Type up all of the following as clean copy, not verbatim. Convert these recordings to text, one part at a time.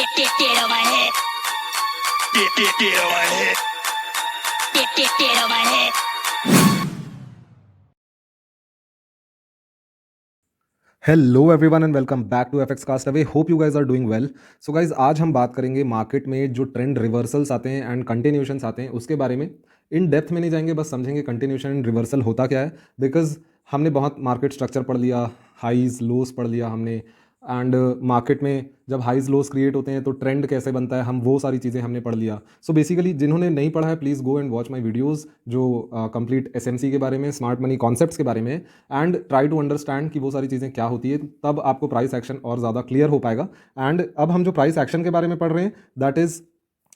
Get on my head. Get on my head. Get on my head. Hello everyone and welcome back to FX cast away. Hope you guys are doing well. So guys आज हम बात करेंगे market में जो trend reversals आते हैं and कंटिन्यूशंस आते हैं उसके बारे में। इन डेप्थ में नहीं जाएंगे, बस समझेंगे कंटिन्यूशन एंड रिवर्सल होता क्या है। बिकॉज हमने बहुत मार्केट स्ट्रक्चर पढ़ लिया, हाइज लोस पढ़ लिया हमने, एंड मार्केट में जब हाइज लोस क्रिएट होते हैं तो ट्रेंड कैसे बनता है, हम वो सारी चीज़ें हमने पढ़ लिया। सो बेसिकली जिन्होंने नहीं पढ़ा है please go and watch my videos जो कंप्लीट एसएमसी के बारे में, स्मार्ट मनी कॉन्सेप्ट्स के बारे में, एंड ट्राई टू अंडरस्टैंड कि वो सारी चीज़ें क्या होती है। तब आपको प्राइस एक्शन और ज़्यादा क्लियर हो पाएगा। एंड अब हम जो प्राइस एक्शन के बारे में पढ़ रहे हैं that is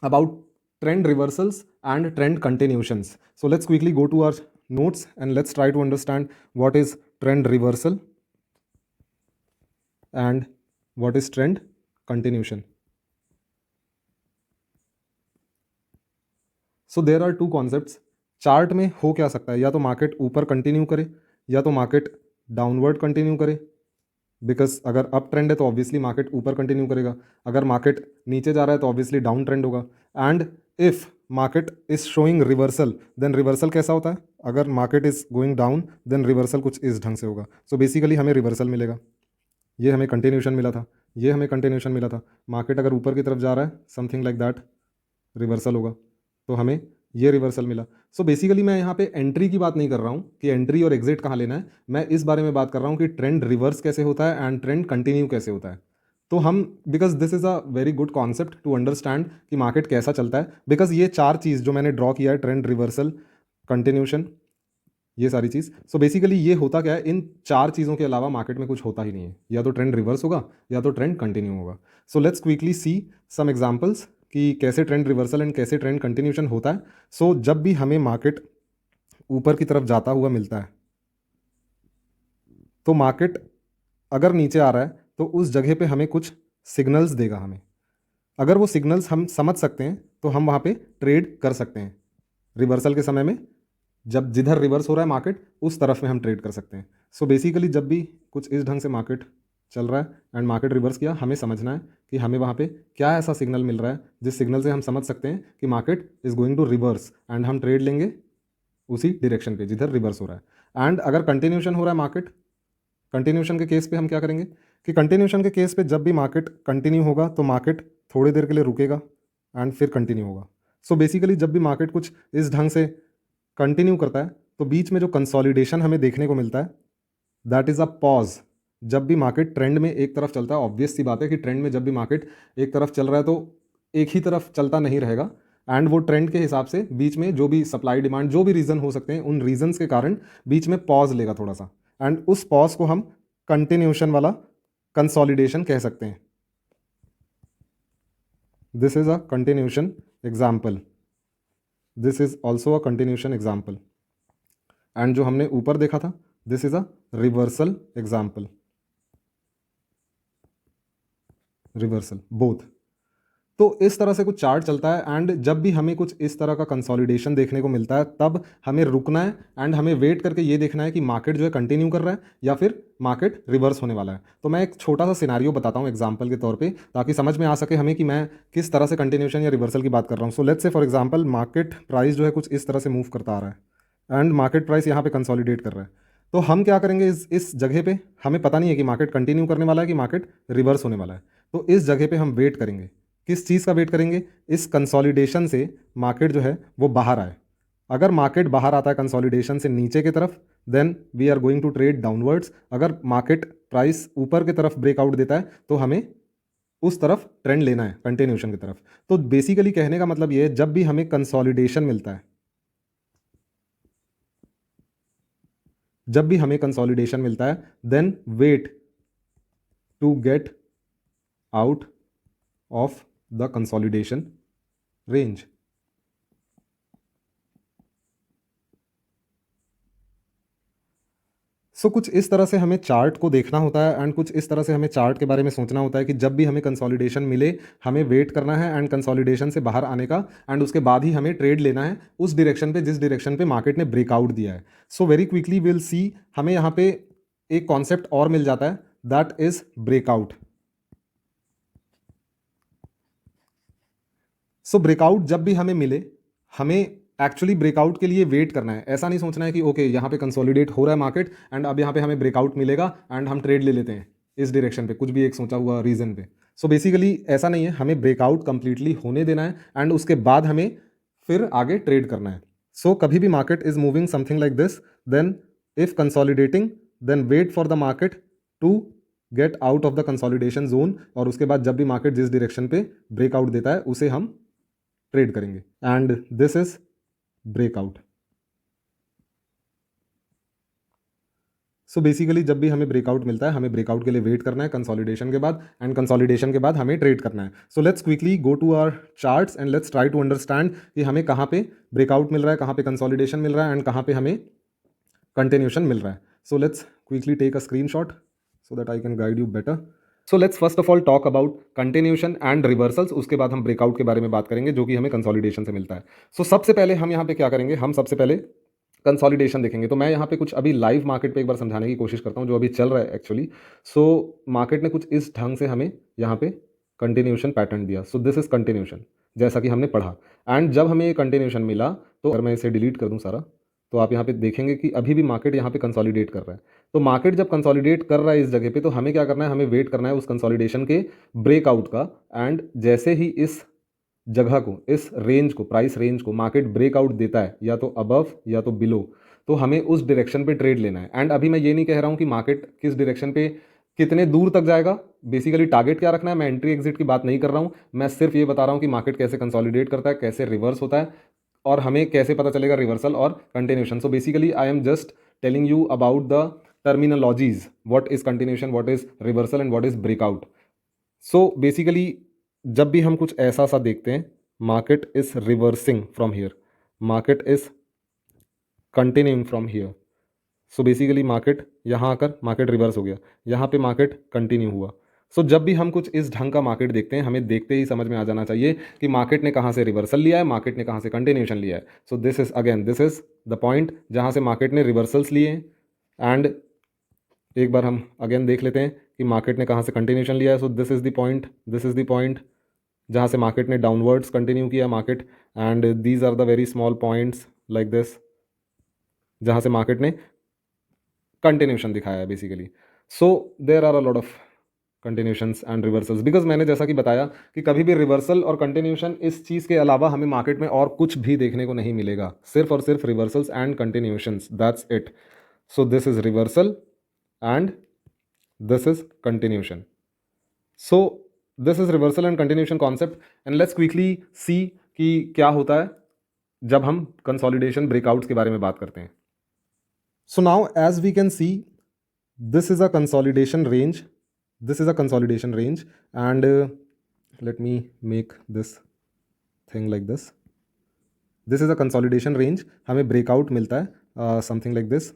about trend reversals and trend continuations. So let's quickly go to our notes and let's try to understand what is trend reversal and what is trend continuation. So there are two concepts. Chart में हो क्या सकता है, या तो market ऊपर continue करे या तो मार्केट डाउनवर्ड कंटिन्यू करे। बिकॉज अगर अप ट्रेंड है तो ऑब्वियसली मार्केट ऊपर कंटिन्यू करेगा, अगर मार्केट नीचे जा रहा है तो ऑब्वियसली डाउन ट्रेंड होगा। And if market is showing reversal then reversal कैसा होता है, अगर market is going down then reversal कुछ इस ढंग से होगा। सो बेसिकली हमें रिवर्सल मिलेगा, ये हमें कंटिन्यूशन मिला था, ये हमें कंटिन्यूशन मिला था। मार्केट अगर ऊपर की तरफ जा रहा है समथिंग लाइक दैट रिवर्सल होगा, तो हमें ये रिवर्सल मिला। सो बेसिकली मैं यहाँ पे एंट्री की बात नहीं कर रहा हूँ कि एंट्री और एग्जिट कहाँ लेना है, मैं इस बारे में बात कर रहा हूँ कि ट्रेंड रिवर्स कैसे होता है एंड ट्रेंड कंटिन्यू कैसे होता है। तो हम because this is a very good concept to understand कि मार्केट कैसा चलता है। बिकॉज ये चार चीज़ जो मैंने ड्रॉ किया है, ट्रेंड रिवर्सल कंटिन्यूशन ये सारी चीज़, सो बेसिकली ये होता क्या है, इन चार चीज़ों के अलावा मार्केट में कुछ होता ही नहीं है। या तो ट्रेंड रिवर्स होगा या तो ट्रेंड कंटिन्यू होगा। So let's quickly see some examples कि कैसे ट्रेंड रिवर्सल एंड कैसे ट्रेंड कंटिन्यूशन होता है। सो जब भी हमें मार्केट ऊपर की तरफ जाता हुआ मिलता है तो मार्केट अगर नीचे आ रहा है तो उस जगह पे हमें कुछ सिग्नल्स देगा। हमें अगर वो सिग्नल्स हम समझ सकते हैं तो हम वहाँ पे ट्रेड कर सकते हैं। रिवर्सल के समय में जब जिधर रिवर्स हो रहा है मार्केट उस तरफ में हम ट्रेड कर सकते हैं। सो बेसिकली जब भी कुछ इस ढंग से मार्केट चल रहा है एंड मार्केट रिवर्स किया, हमें समझना है कि हमें वहाँ पे क्या ऐसा सिग्नल मिल रहा है जिस सिग्नल से हम समझ सकते हैं कि market is going to reverse, and हम ट्रेड लेंगे उसी डायरेक्शन पे जिधर रिवर्स हो रहा है। एंड अगर कंटिन्यूशन हो रहा है मार्केट, कंटिन्यूशन के केस पे हम क्या करेंगे कि कंटिन्यूशन के केस पे जब भी मार्केट कंटिन्यू होगा तो मार्केट थोड़ी देर के लिए रुकेगा एंड फिर कंटिन्यू होगा। सो बेसिकली जब भी मार्केट कुछ इस ढंग से कंटिन्यू करता है तो बीच में जो कंसोलिडेशन हमें देखने को मिलता है दैट इज़ अ पॉज। जब भी मार्केट ट्रेंड में एक तरफ चलता है, ऑब्वियस सी बात है कि ट्रेंड में जब भी मार्केट एक तरफ चल रहा है तो एक ही तरफ चलता नहीं रहेगा। एंड वो ट्रेंड के हिसाब से बीच में जो भी सप्लाई डिमांड जो भी रीज़न हो सकते हैं उन रीजंस के कारण बीच में पॉज लेगा थोड़ा सा, एंड उस पॉज को हम कंटिन्यूशन वाला कंसोलिडेशन कह सकते हैं। This is a continuation example, this is also a continuation example. And जो हमने ऊपर देखा था this is a reversal example, reversal both. तो इस तरह से कुछ चार्ट चलता है एंड जब भी हमें कुछ इस तरह का कंसोलिडेशन देखने को मिलता है तब हमें रुकना है एंड हमें वेट करके ये देखना है कि मार्केट जो है कंटिन्यू कर रहा है या फिर मार्केट रिवर्स होने वाला है। तो मैं एक छोटा सा सिनारियो बताता हूँ एग्जांपल के तौर पे ताकि समझ में आ सके हमें कि मैं किस तरह से कंटिन्यूशन या रिवर्सल की बात कर रहा हूँ। So let's say for example market price जो है कुछ इस तरह से मूव करता आ रहा है एंड मार्केट प्राइस यहाँ पे कंसोलिडेट कर रहा है। तो हम क्या करेंगे, इस जगह पे हमें पता नहीं है कि मार्केट कंटिन्यू करने वाला है कि मार्केट रिवर्स होने वाला है। तो इस जगह पे हम वेट करेंगे, किस चीज़ का वेट करेंगे, इस कंसोलिडेशन से मार्केट जो है वो बाहर आए। अगर मार्केट बाहर आता है कंसोलिडेशन से नीचे की तरफ then we are going to trade downwards. अगर मार्केट प्राइस ऊपर की तरफ ब्रेकआउट देता है तो हमें उस तरफ ट्रेंड लेना है कंटिन्यूशन की तरफ। तो बेसिकली कहने का मतलब ये है जब भी हमें कंसोलिडेशन मिलता है, जब भी हमें कंसोलिडेशन मिलता है then wait to get out of the consolidation range. So कुछ इस तरह से हमें चार्ट को देखना होता है एंड कुछ इस तरह से हमें चार्ट के बारे में सोचना होता है कि जब भी हमें कंसोलिडेशन मिले हमें वेट करना है एंड कंसोलिडेशन से बाहर आने का, एंड उसके बाद ही हमें ट्रेड लेना है उस डायरेक्शन पे जिस डायरेक्शन पे मार्केट ने ब्रेकआउट दिया है। So very quickly will see, हमें यहाँ पे एक कॉन्सेप्ट और मिल जाता है that is breakout. So breakout जब भी हमें मिले, हमें एक्चुअली ब्रेकआउट के लिए वेट करना है। ऐसा नहीं सोचना है कि ओके यहाँ पे कंसोलिडेट हो रहा है मार्केट एंड अब यहाँ पे हमें ब्रेकआउट मिलेगा एंड हम ट्रेड ले लेते हैं इस डायरेक्शन पे, कुछ भी एक सोचा हुआ रीजन पे। सो बेसिकली ऐसा नहीं है, हमें ब्रेकआउट कंप्लीटली होने देना है एंड उसके बाद हमें फिर आगे ट्रेड करना है। सो कभी भी market is moving something like this, then if consolidating, then wait for the market to get out of the consolidation zone, और उसके बाद जब भी मार्केट जिस डायरेक्शन पे ब्रेकआउट देता है उसे हम ट्रेड करेंगे and this is breakout. So basically जब भी हमें ब्रेकआउट मिलता है, हमें ब्रेकआउट के लिए वेट करना है कंसोलिडेशन के बाद, एंड कंसोलिडेशन के बाद हमें ट्रेड करना है। So let's quickly go to our charts and let's try to understand कि हमें कहाँ पे ब्रेकआउट मिल रहा है, कहाँ पे कंसोलिडेशन मिल रहा है एंड कहाँ पे हमें कंटिन्यूशन मिल रहा है। So let's quickly take a screenshot so that I can guide you better. So let's first of all talk about continuation and reversals. उसके बाद हम ब्रेकआउट के बारे में बात करेंगे जो कि हमें कंसोलिडेशन से मिलता है। So सबसे पहले हम यहाँ पे क्या करेंगे, हम सबसे पहले कंसोलिडेशन देखेंगे। तो मैं यहाँ पे कुछ अभी लाइव मार्केट पे एक बार समझाने की कोशिश करता हूँ जो अभी चल रहा है एक्चुअली। सो मार्केट ने कुछ इस ढंग से हमें यहाँ पे कंटिन्यूशन पैटर्न दिया। सो दिस इज कंटिन्यूशन जैसा कि हमने पढ़ा, एंड जब हमें ये कंटिन्यूशन मिला तो अगर मैं इसे डिलीट कर दूँ सारा, तो आप यहाँ पे देखेंगे कि अभी भी मार्केट यहाँ पे कंसोलिडेट कर रहा है। तो मार्केट जब कंसोलिडेट कर रहा है इस जगह पे, तो हमें क्या करना है, हमें वेट करना है उस कंसोलिडेशन के ब्रेकआउट का, एंड जैसे ही इस जगह को, इस रेंज को, प्राइस रेंज को मार्केट ब्रेकआउट देता है या तो अबव या तो बिलो, तो हमें उस डायरेक्शन पे ट्रेड लेना है। एंड अभी मैं ये नहीं कह रहा हूँ कि मार्केट किस डायरेक्शन पे कितने दूर तक जाएगा, बेसिकली टारगेट क्या रखना है, मैं एंट्री एग्जिट की बात नहीं कर रहा हूँ। मैं सिर्फ ये बता रहा हूँ कि मार्केट कैसे कंसोलिडेट करता है, कैसे रिवर्स होता है, और हमें कैसे पता चलेगा रिवर्सल और continuation. So basically I am just telling you about the terminologies, what is continuation, what is reversal and what is breakout. So basically जब भी हम कुछ ऐसा सा देखते हैं, market is reversing from here, market is continuing from here. So basically market यहाँ आकर मार्केट रिवर्स हो गया, यहाँ पे मार्केट कंटिन्यू हुआ। सो जब भी हम कुछ इस ढंग का मार्केट देखते हैं, हमें देखते ही समझ में आ जाना चाहिए कि मार्केट ने कहाँ से रिवर्सल लिया है, मार्केट ने कहाँ से कंटिन्यूशन लिया है। So this is again, this is the point जहाँ से मार्केट ने रिवर्सल्स लिए हैं, एंड एक बार हम अगेन देख लेते हैं कि मार्केट ने कहाँ से कंटिन्यूशन लिया है। So this is the point, this is the point जहाँ से मार्केट ने डाउनवर्ड्स कंटिन्यू किया market, and these are the very small points like this जहाँ से मार्केट ने कंटिन्यूशन दिखाया है basically. So there are a lot of continuations and reversals, because मैंने जैसा कि बताया कि कभी भी रिवर्सल और कंटिन्यूशन, इस चीज़ के अलावा हमें मार्केट में और कुछ भी देखने को नहीं मिलेगा, सिर्फ और सिर्फ reversals and continuations, that's it. So this is reversal and this is continuation. So this is reversal and continuation concept, and let's quickly see कि क्या होता है जब हम कंसोलिडेशन ब्रेकआउट्स के बारे में बात करते हैं। So now as we can see, this is a consolidation range. This is a consolidation range, and let me make this thing like this. This is a consolidation range. हमें breakout मिलता है something like this.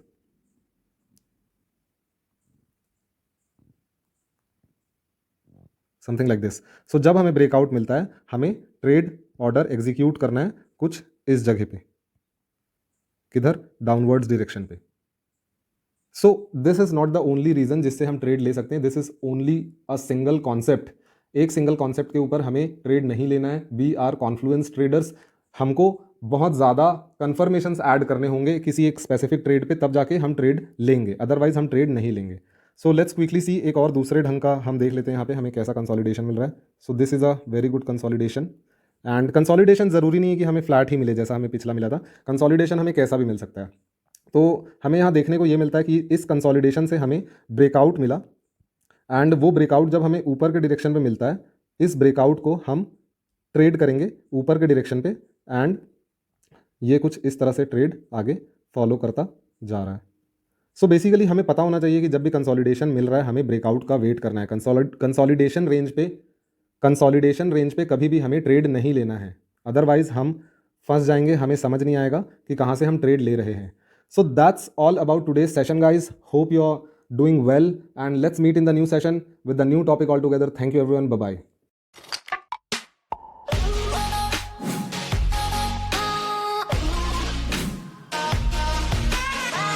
Something like this. So जब हमें breakout मिलता है, हमें trade order execute करना है कुछ इस जगह पे, किधर, डाउनवर्ड्स डायरेक्शन पे। So this is not the only reason जिससे हम ट्रेड ले सकते हैं, this is only a single concept. एक सिंगल कॉन्सेप्ट के ऊपर हमें ट्रेड नहीं लेना है। वी आर कॉन्फ्लुएंस ट्रेडर्स, हमको बहुत ज़्यादा कन्फर्मेशंस ऐड करने होंगे किसी एक स्पेसिफिक ट्रेड पे, तब जाके हम ट्रेड लेंगे, अदरवाइज हम ट्रेड नहीं लेंगे। सो लेट्स क्विकली सी, एक और दूसरे ढंग का हम देख लेते हैं यहाँ पे हमें कैसा कंसोलिडेशन मिल रहा है। So this is a very good consolidation, and consolidation ज़रूरी नहीं है कि हमें फ्लैट ही मिले जैसा हमें पिछला मिला था, कंसोलिडेशन हमें कैसा भी मिल सकता है। तो हमें यहाँ देखने को ये मिलता है कि इस कंसोलिडेशन से हमें ब्रेकआउट मिला, एंड वो ब्रेकआउट जब हमें ऊपर के डायरेक्शन पे मिलता है, इस ब्रेकआउट को हम ट्रेड करेंगे ऊपर के डायरेक्शन पे, एंड ये कुछ इस तरह से ट्रेड आगे फॉलो करता जा रहा है। सो बेसिकली हमें पता होना चाहिए कि जब भी कंसोलिडेशन मिल रहा है, हमें ब्रेकआउट का वेट करना है। कंसोलिडेशन रेंज पे कभी भी हमें ट्रेड नहीं लेना है, अदरवाइज हम फंस जाएंगे, हमें समझ नहीं आएगा कि कहाँ से हम ट्रेड ले रहे हैं। So that's all about today's session, guys. Hope you're doing well, and let's meet in the new session with the new topic altogether. Thank you everyone. Bye bye.